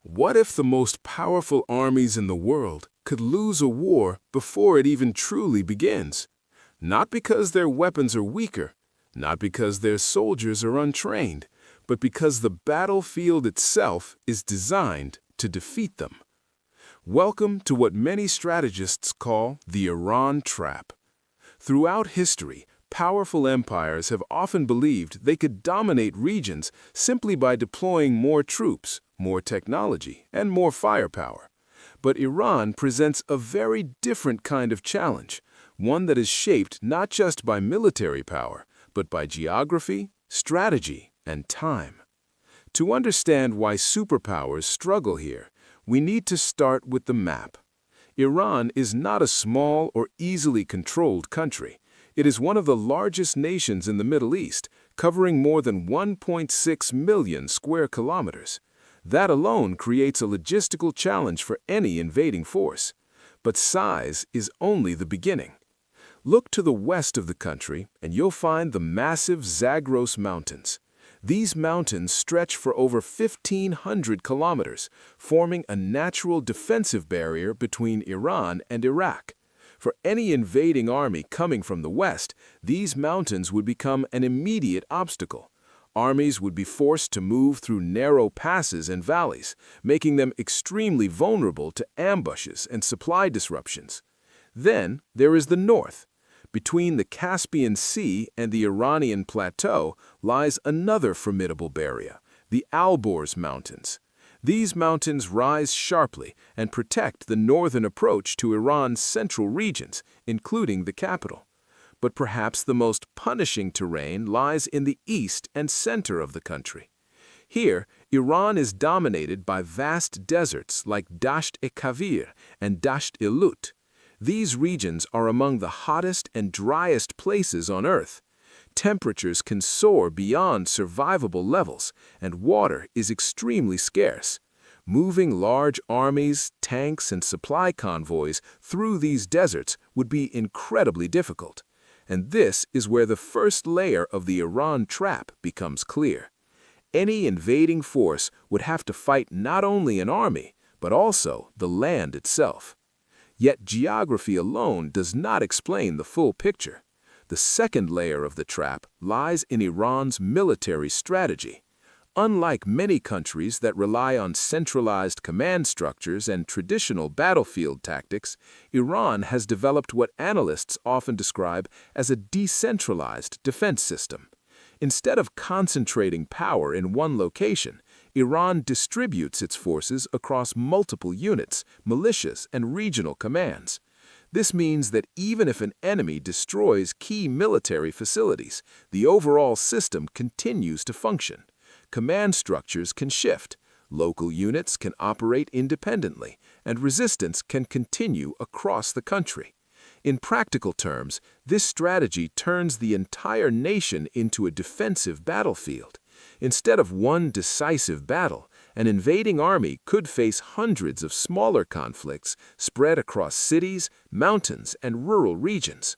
What if the most powerful armies in the world could lose a war before it even truly begins? Not because their weapons are weaker, not because their soldiers are untrained, but because the battlefield itself is designed to defeat them. Welcome to what many strategists call the Iran trap. Throughout history, powerful empires have often believed they could dominate regions simply by deploying more troops, more technology, and more firepower. But Iran presents a very different kind of challenge, one that is shaped not just by military power, but by geography, strategy, and time. To understand why superpowers struggle here, we need to start with the map. Iran is not a small or easily controlled country. It is one of the largest nations in the Middle East, covering more than 1.6 million square kilometers. That alone creates a logistical challenge for any invading force. But size is only the beginning. Look to the west of the country, and you'll find the massive Zagros Mountains. These mountains stretch for over 1,500 kilometers, forming a natural defensive barrier between Iran and Iraq. For any invading army coming from the west, these mountains would become an immediate obstacle. Armies would be forced to move through narrow passes and valleys, making them extremely vulnerable to ambushes and supply disruptions. Then there is the north. Between the Caspian Sea and the Iranian plateau lies another formidable barrier, the Alborz Mountains. These mountains rise sharply and protect the northern approach to Iran's central regions, including the capital. But perhaps the most punishing terrain lies in the east and center of the country. Here, Iran is dominated by vast deserts like Dasht-e-Kavir and Dasht-e-Lut. These regions are among the hottest and driest places on Earth. Temperatures can soar beyond survivable levels, and water is extremely scarce. Moving large armies, tanks, and supply convoys through these deserts would be incredibly difficult. And this is where the first layer of the Iran trap becomes clear. Any invading force would have to fight not only an army, but also the land itself. Yet geography alone does not explain the full picture. The second layer of the trap lies in Iran's military strategy. Unlike many countries that rely on centralized command structures and traditional battlefield tactics, Iran has developed what analysts often describe as a decentralized defense system. Instead of concentrating power in one location, Iran distributes its forces across multiple units, militias, and regional commands. This means that even if an enemy destroys key military facilities, the overall system continues to function. Command structures can shift, local units can operate independently, and resistance can continue across the country. In practical terms, this strategy turns the entire nation into a defensive battlefield. Instead of one decisive battle, an invading army could face hundreds of smaller conflicts spread across cities, mountains, and rural regions.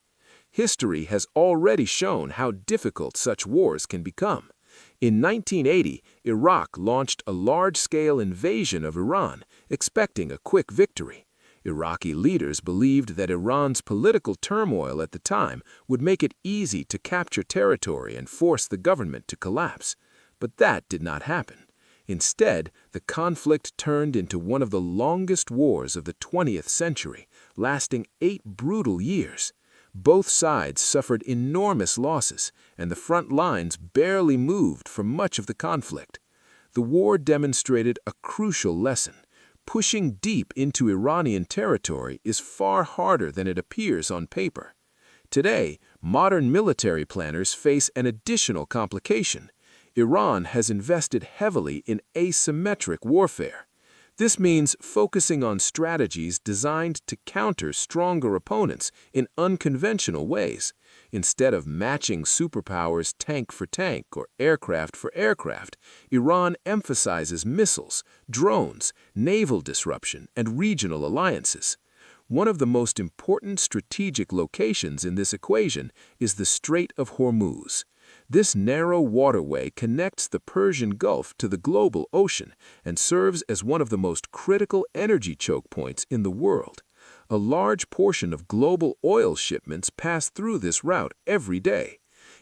History has already shown how difficult such wars can become. In 1980, Iraq launched a large-scale invasion of Iran, expecting a quick victory. Iraqi leaders believed that Iran's political turmoil at the time would make it easy to capture territory and force the government to collapse. But that did not happen. Instead, the conflict turned into one of the longest wars of the 20th century, lasting 8 brutal years. Both sides suffered enormous losses, and the front lines barely moved for much of the conflict. The war demonstrated a crucial lesson. Pushing deep into Iranian territory is far harder than it appears on paper. Today, modern military planners face an additional complication. Iran has invested heavily in asymmetric warfare. This means focusing on strategies designed to counter stronger opponents in unconventional ways. Instead of matching superpowers tank for tank or aircraft for aircraft, Iran emphasizes missiles, drones, naval disruption, and regional alliances. One of the most important strategic locations in this equation is the Strait of Hormuz. This narrow waterway connects the Persian Gulf to the global ocean and serves as one of the most critical energy choke points in the world. A large portion of global oil shipments pass through this route every day.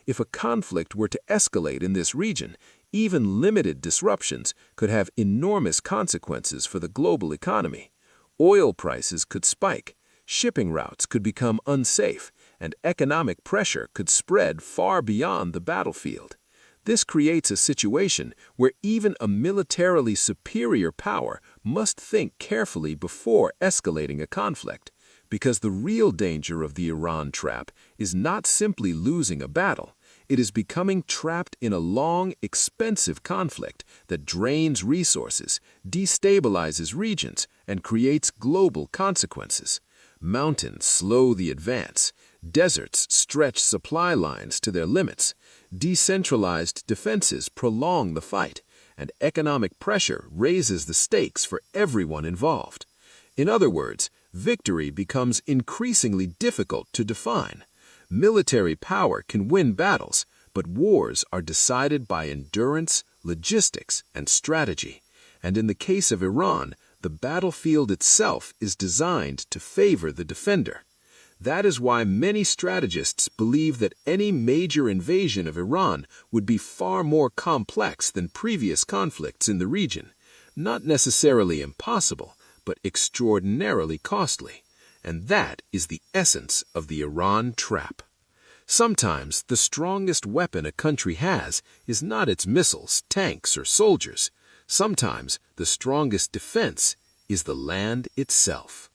If a conflict were to escalate in this region, even limited disruptions could have enormous consequences for the global economy. Oil prices could spike, shipping routes could become unsafe, and economic pressure could spread far beyond the battlefield. This creates a situation where even a militarily superior power must think carefully before escalating a conflict, because the real danger of the Iran trap is not simply losing a battle. It is becoming trapped in a long, expensive conflict that drains resources, destabilizes regions, and creates global consequences. Mountains slow the advance, deserts stretch supply lines to their limits, decentralized defenses prolong the fight, and economic pressure raises the stakes for everyone involved. In other words, victory becomes increasingly difficult to define. Military power can win battles, but wars are decided by endurance, logistics, and strategy. And in the case of Iran, the battlefield itself is designed to favor the defender. That is why many strategists believe that any major invasion of Iran would be far more complex than previous conflicts in the region. Not necessarily impossible, but extraordinarily costly. And that is the essence of the Iran trap. Sometimes the strongest weapon a country has is not its missiles, tanks, or soldiers. Sometimes the strongest defense is the land itself.